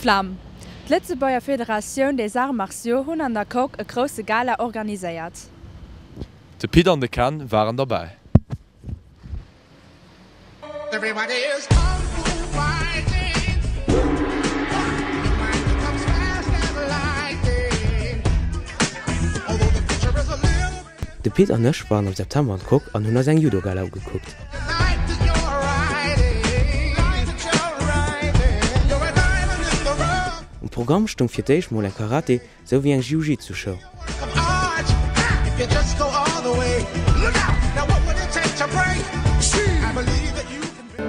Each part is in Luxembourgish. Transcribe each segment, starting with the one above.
Flamm. Die Lützebauer Föderation des Arts Martiaux hat an der Kok eine große Gala organisiert. De Peter und de Can waren dabei. Everybody is kung fu fighting. Your mind becomes fast as lightning. Although the future is a little bit De Peter Nösch waren am September an Kok an hunn seg Judo-Gala geguckt. light that you're riding. Light that you're riding. You're a diamond in the rough Am Programm stung fir déich mal en Karate sowie eng Jiu-Jitsu-Show. of art. If you just go all the way, look out. Now what would it take to break? I believe that you can be.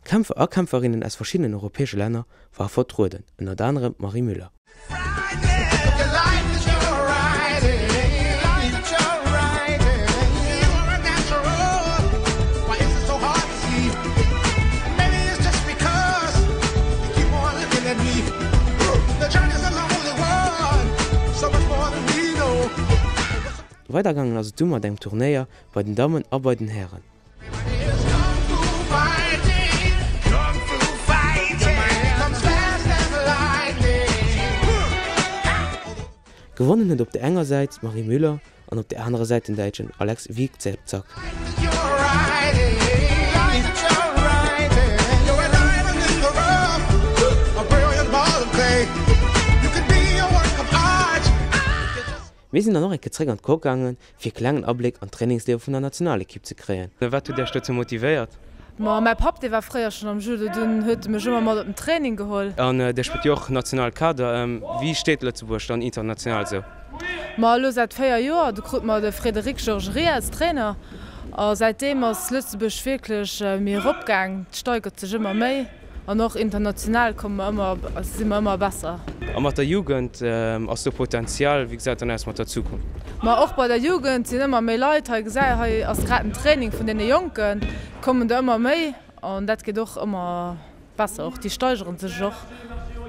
Kämpfer a Kämpferinnen aus verschiedenen europäesche Länder war vertruden, ënner anderem Marie Müller. Your life that you're riding. Life that you're riding. You're a natural. Why is it so hard to see? Maybe it's just because you keep on looking at me. The journey's a lonely one. So much more than we know. Weitergangen ass dummer dem Tournéier bei den Damen a bei den Herren. It's kung fu fighting. Kung fu fighting. Your mind becomes fast as lightning. Gewonnen huet op der enger Seite Marie Müller an op der anderen Seite den Deitschen Alex Wiegzepzack. You're riding. Life that you're riding. You're a diamond in the rough. A brilliant ball of clay. You could be a work of art. Wir sind an noch enke an Kok gangen fir klengen Abblick an Trainingsleer vun der Nationalekipp ze kreen. Wat du der Stütze motiviert? Mein Pap der war früher schon am Judo, den hat mich immer mal im Training geholt. An der spielt joch Nationalkader. Wie steht Lützeburg dann international so? Mal seit 4 Jahren, da kriegt man den Frédéric Georgerie als Trainer. Seitdem ist Lützeburg wirklich mehr abgegangen, steigert sich immer mehr. Und auch international sind wir immer besser. An mat der Jugend ass du Potenzial, wie gesagt, dann erst mal dazukommen. Aber auch bei der Jugend sind immer mehr Leute, die gesagt haben, als gerade ein Training von den Jungen kommen da immer mehr. Und das geht auch immer besser. Auch die steigern sich auch.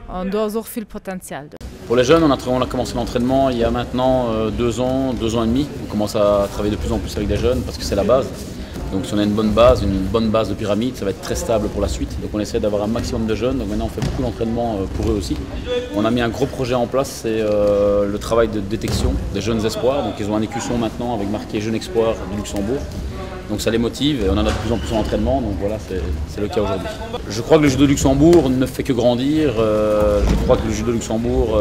Und da ist auch viel Potenzial. Pour les jeunes, on a commencé l'entraînement il y a maintenant 2 ans et demi. On commence à travailler de plus en plus avec des jeunes parce que c'est la base. Donc si on a une bonne base de pyramide, ça va être très stable pour la suite. Donc on essaie d'avoir un maximum de jeunes. Donc maintenant on fait beaucoup d'entraînement pour eux aussi. On a mis un gros projet en place, c'est le travail de détection des jeunes espoirs. Donc ils ont un écusson maintenant avec marqué Jeunes Espoirs du Luxembourg. Donc ça les motive et on en a de plus en plus en entraînement, donc voilà, c'est le cas aujourd'hui. Je crois que le judo Luxembourg ne fait que grandir. Je crois que le judo Luxembourg,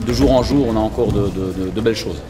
de jour en jour, on a encore de belles choses.